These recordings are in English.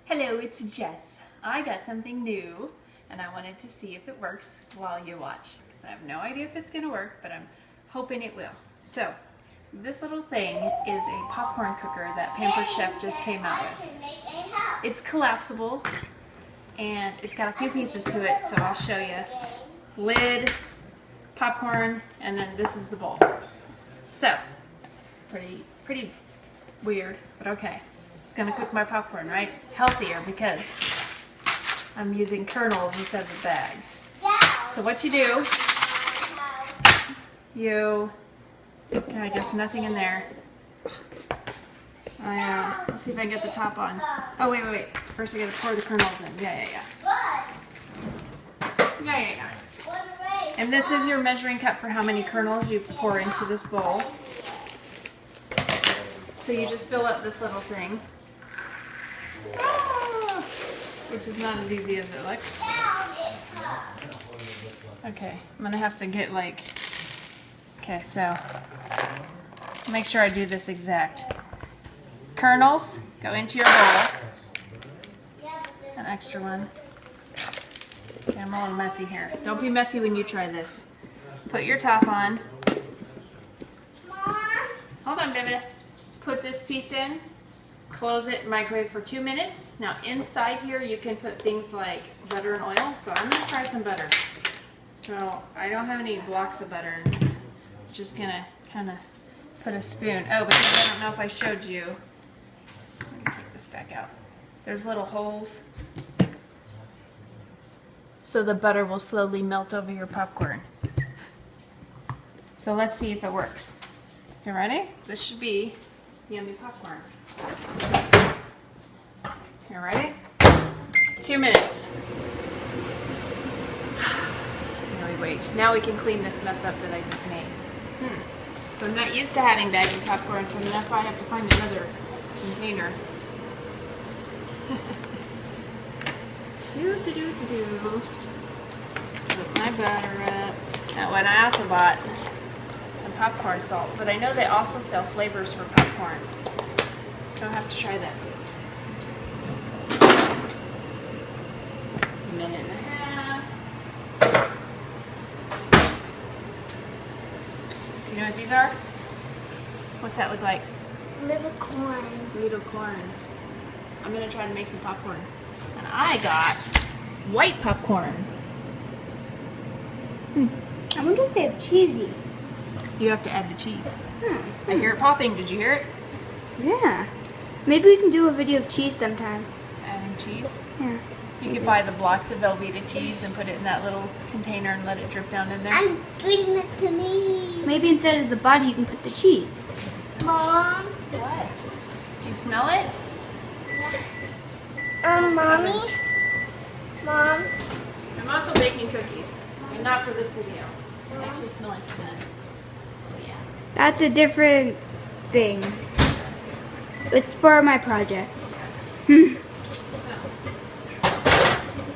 Hello, it's Jess. I got something new and I wanted to see if it works while you watch. Because I have no idea if it's going to work, but I'm hoping it will. So, this little thing is a popcorn cooker that Pampered Chef just came out with. It's collapsible and it's got a few pieces to it, so I'll show you. Lid, popcorn, and then this is the bowl. So, pretty weird, but okay. It's gonna cook my popcorn, right? Healthier because I'm using kernels instead of a bag. So what you do, I guess nothing in there. Let's see if I can get the top on. Oh, wait. First I gotta pour the kernels in. Yeah. And this is your measuring cup for how many kernels you pour into this bowl. So you just fill up this little thing. Which is not as easy as it looks. Okay, I'm gonna have to get okay, so make sure I do this exact. Kernels go into your bowl. An extra one. Okay, I'm a little messy here. Don't be messy when you try this. Put your top on. Hold on, baby. Put this piece in. Close it and microwave for 2 minutes. Now inside here you can put things like butter and oil. So I'm going to try some butter. So I don't have any blocks of butter. I'm just going to kind of put a spoon. Oh, because I don't know if I showed you. Let me take this back out. There's little holes. So the butter will slowly melt over your popcorn. So let's see if it works. You ready? This should be yummy popcorn. You ready? 2 minutes. Now we wait. Now we can clean this mess up that I just made. So I'm not used to having bagged popcorn, so I'm gonna probably have to find another container. Put my butter up. Now, when I also bought some popcorn salt, but I know they also sell flavors for popcorn. So I'll have to try that too. A minute and a half. You know what these are? What's that look like? Little corns. Little corns. I'm gonna try to make some popcorn. And I got white popcorn. I wonder if they have cheesy. You have to add the cheese. I hear it popping. Did you hear it? Yeah. Maybe we can do a video of cheese sometime. Adding cheese? Yeah. You could buy the blocks of Velveeta cheese and put it in that little container and let it drip down in there. I'm squeezing it to me. Maybe instead of the body you can put the cheese. Mom? What? Do you smell it? Yes. Mommy? Mom? I'm also baking cookies. And not for this video. I'm actually smelling that. Oh yeah. That's a different thing. It's for my projects.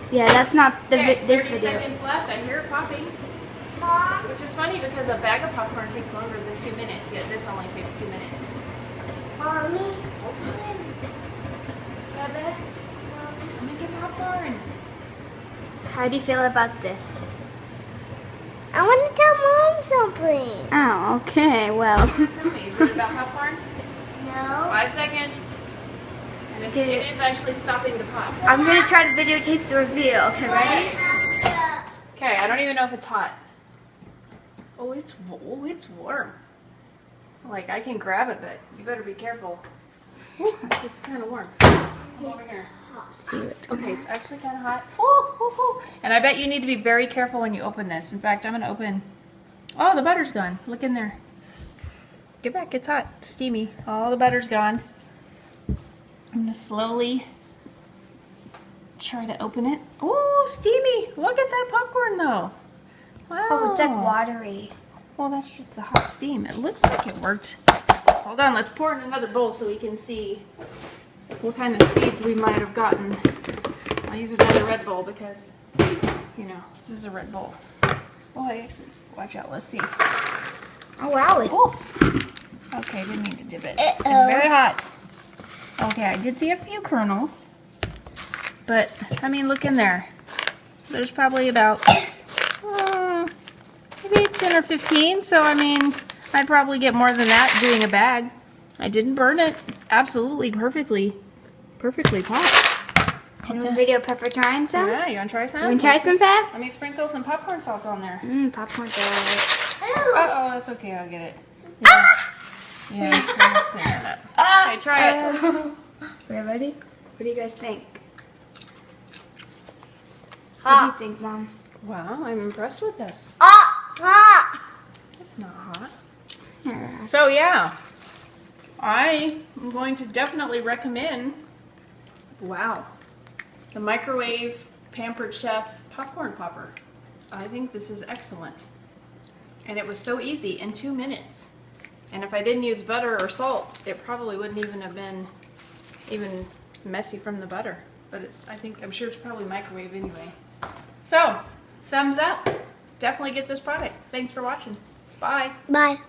Yeah, that's not this 30 video. seconds left. I hear it popping. Mom? Which is funny because a bag of popcorn takes longer than 2 minutes, yet this only takes 2 minutes. Mommy? What's mine? Bebe? I'm making popcorn. How do you feel about this? I want to tell Mom something. Oh, okay, well. Tell me, is it about popcorn? No. 5 seconds. And it is actually stopping the pop. I'm going to try to videotape the reveal. Okay, ready? Okay, I don't even know if it's hot. Oh, it's warm. Like, I can grab it, but you better be careful. Ooh, it's kind of warm. Come over here. Okay, it's actually kind of hot. Ooh. And I bet you need to be very careful when you open this. In fact, I'm going to open... Oh, the butter's gone. Look in there. Get back, it's hot. It's steamy. All the butter's gone. I'm going to slowly try to open it. Oh, steamy. Look at that popcorn, though. Wow. Oh, it's like watery. Well, that's just the hot steam. It looks like it worked. Hold on, let's pour in another bowl so we can see what kind of seeds we might have gotten. I'll use another red bowl because, you know, this is a red bowl. Oh, I actually, watch out, let's see. Oh, wow. Oh. Okay, didn't mean to dip it. It's very hot. Okay, I did see a few kernels. but I mean, look in there. There's probably about maybe 10 or 15, so I mean, I'd probably get more than that doing a bag. I didn't burn it. Absolutely perfectly popped. Video Pepper trying some? Yeah, you want to try some? You want to try some, Pep? Let me sprinkle some popcorn salt on there. Popcorn salt. Uh-oh, that's okay, I'll get it. Yeah. Yeah. Okay, try it. We're ready? What do you guys think? What do you think, Mom? Wow, I'm impressed with this. Hot! It's not hot. So yeah, I am going to definitely recommend, wow, the microwave Pampered Chef popcorn popper. I think this is excellent. And it was so easy, in 2 minutes. And if I didn't use butter or salt, it probably wouldn't even have been even messy from the butter. But I'm sure it's probably microwave anyway. So, thumbs up. Definitely get this product. Thanks for watching. Bye. Bye.